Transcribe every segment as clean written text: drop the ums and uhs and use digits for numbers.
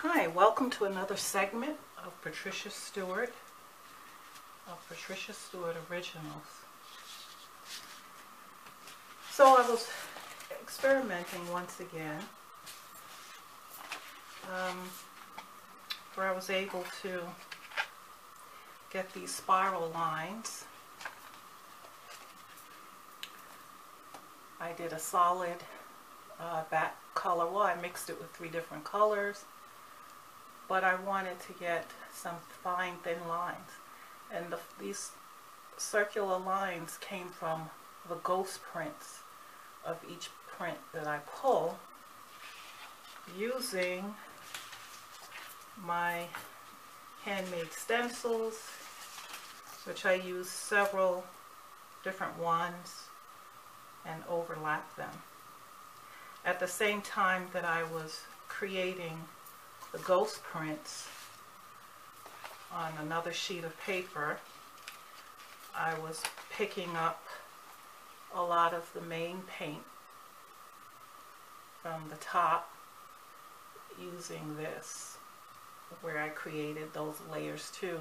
Hi, welcome to another segment of Patricia Stuart, of Patricia Stuart Originals. So I was experimenting once again, where I was able to get these spiral lines. I did a solid back color. Well, I mixed it with 3 different colors, but I wanted to get some fine thin lines, and these circular lines came from the ghost prints of each print that I pull using my handmade stencils, which I use several different ones and overlap them. At the same time that I was creating the ghost prints on another sheet of paper, I was picking up a lot of the main paint from the top using this, where I created those layers too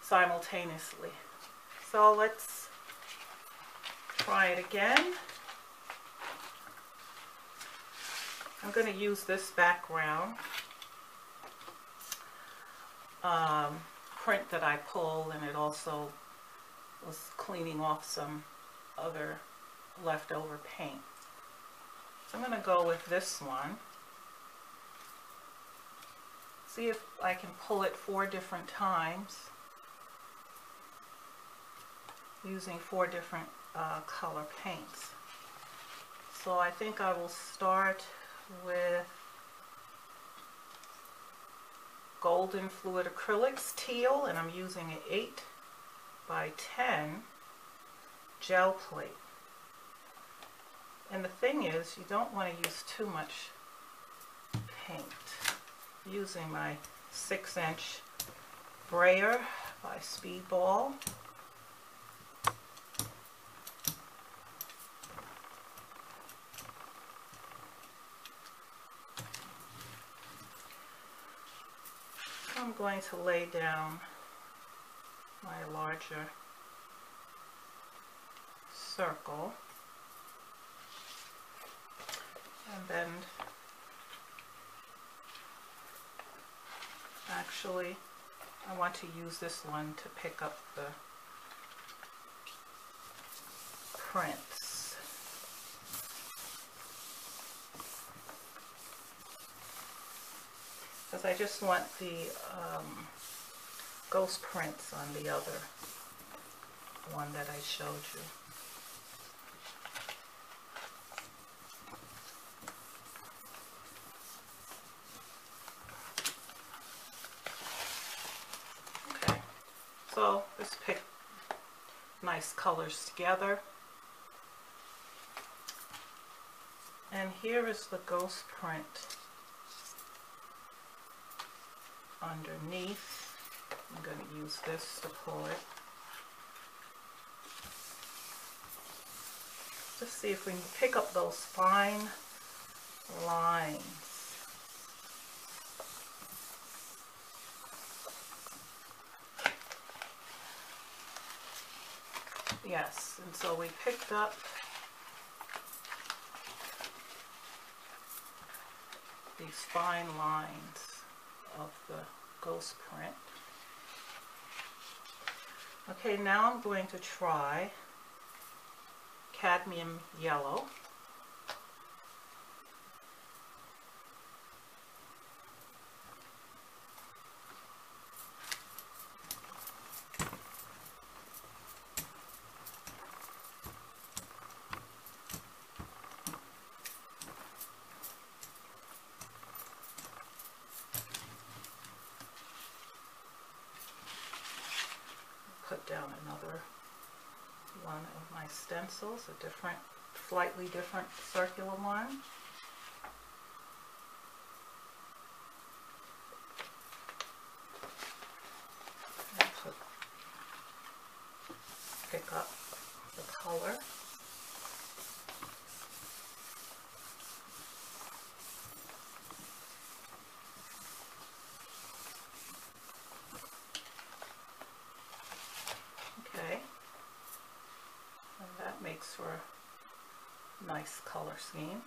simultaneously. So let's try it again. I'm going to use this background print that I pulled, and it also was cleaning off some other leftover paint. So I'm going to go with this one. See if I can pull it 4 different times using 4 different color paints. So I think I will start with golden fluid acrylics teal, and I'm using an 8 by 10 gel plate. And the thing is, you don't want to use too much paint. Using my 6-inch Brayer by Speedball. I'm going to lay down my larger circle, and then actually I want to use this one to pick up the prints. Because I just want the ghost prints on the other one that I showed you. Okay, so let's pick nice colors together. And here is the ghost print underneath. I'm going to use this to pull it. Just see if we can pick up those fine lines. Yes, and so we picked up these fine lines of the ghost print. Okay, now I'm going to try cadmium yellow. Put down another one of my stencils, a different, slightly different circular one. And pick up the color. for a nice color scheme.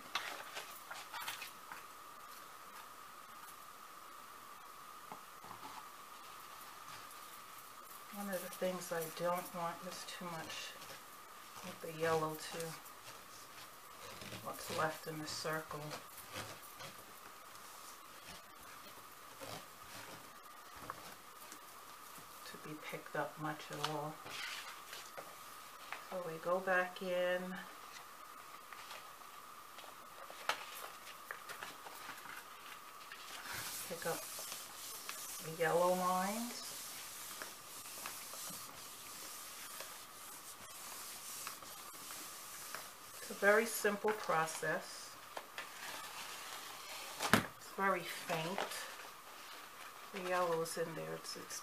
One of the things I don't want is too much of the yellow to what's left in the circle. To be picked up much at all. So we go back in. Pick up the yellow lines. It's a very simple process. It's very faint. The yellow is in there. It's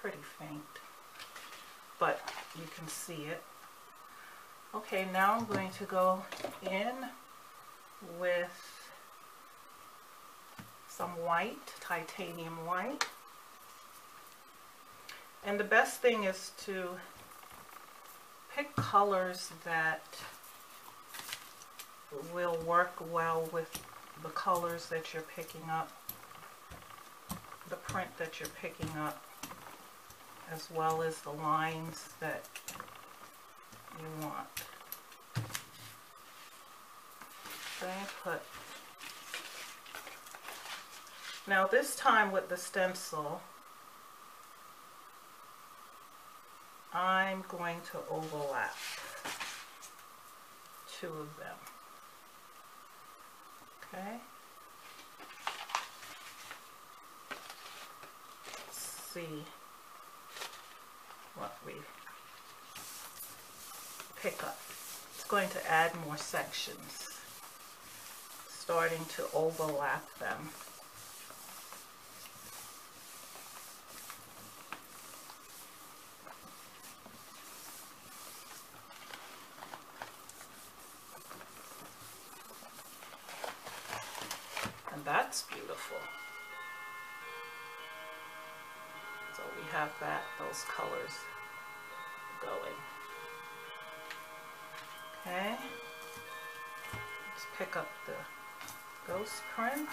pretty faint, but you can see it. Okay, now I'm going to go in with some white, titanium white. And the best thing is to pick colors that will work well with the colors that you're picking up, the print that you're picking up, as well as the lines that you want. Okay, now this time with the stencil, I'm going to overlap two of them. Okay. Let's see what we pick up. It's going to add more sections, starting to overlap them. And that's beautiful. So we have those colors going. Okay, let's pick up the ghost print.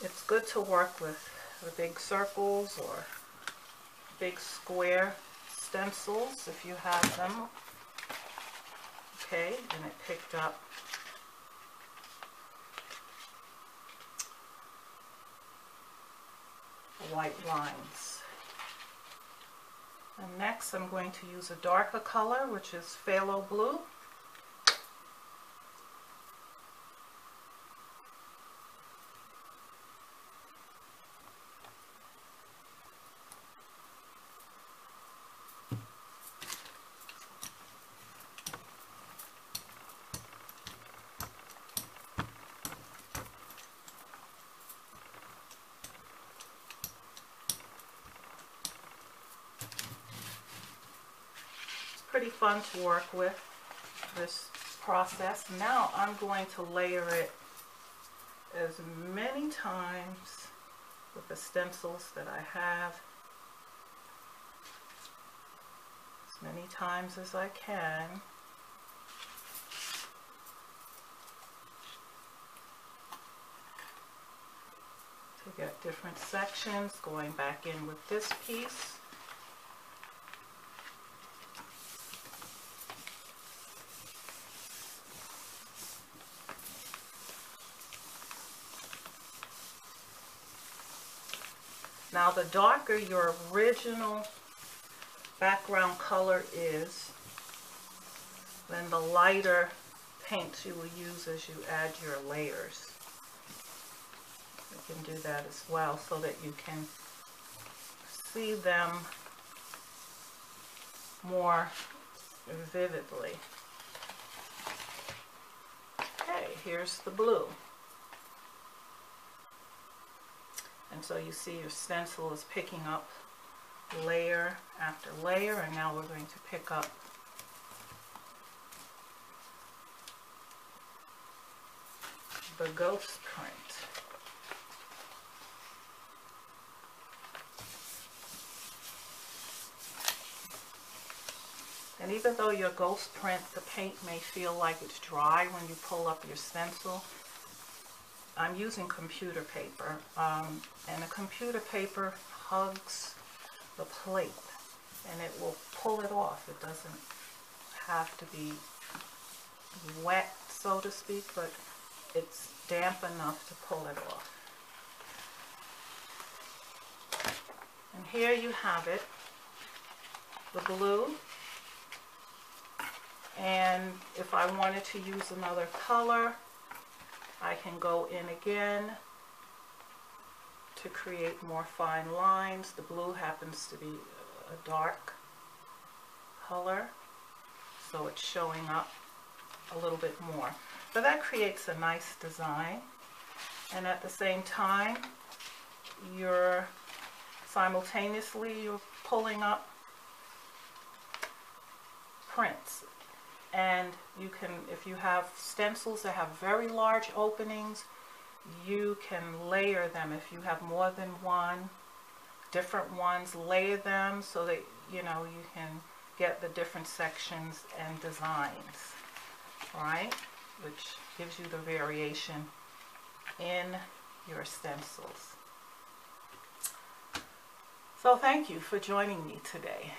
It's good to work with the big circles or big square stencils if you have them. Okay, and it picked up white lines. And next I'm going to use a darker color, which is phthalo blue. Pretty fun to work with this process. Now I'm going to layer it as many times with the stencils that I have, as many times as I can. To get different sections, going back in with this piece. Now the darker your original background color is, then the lighter paints you will use as you add your layers. You can do that as well so that you can see them more vividly. Okay, here's the blue. And so you see your stencil is picking up layer after layer, and now we're going to pick up the ghost print. And even though your ghost print, the paint may feel like it's dry when you pull up your stencil, I'm using computer paper, and a computer paper hugs the plate and it will pull it off. It doesn't have to be wet, so to speak, but it's damp enough to pull it off. And here you have it, the blue. And if I wanted to use another color, I can go in again to create more fine lines. The blue happens to be a dark color, so it's showing up a little bit more. So that creates a nice design, and at the same time you're simultaneously pulling up prints. And you can, if you have stencils that have very large openings, you can layer them. If you have more than one, different ones, layer them so that you can get the different sections and designs, right? Which gives you the variation in your stencils. So thank you for joining me today.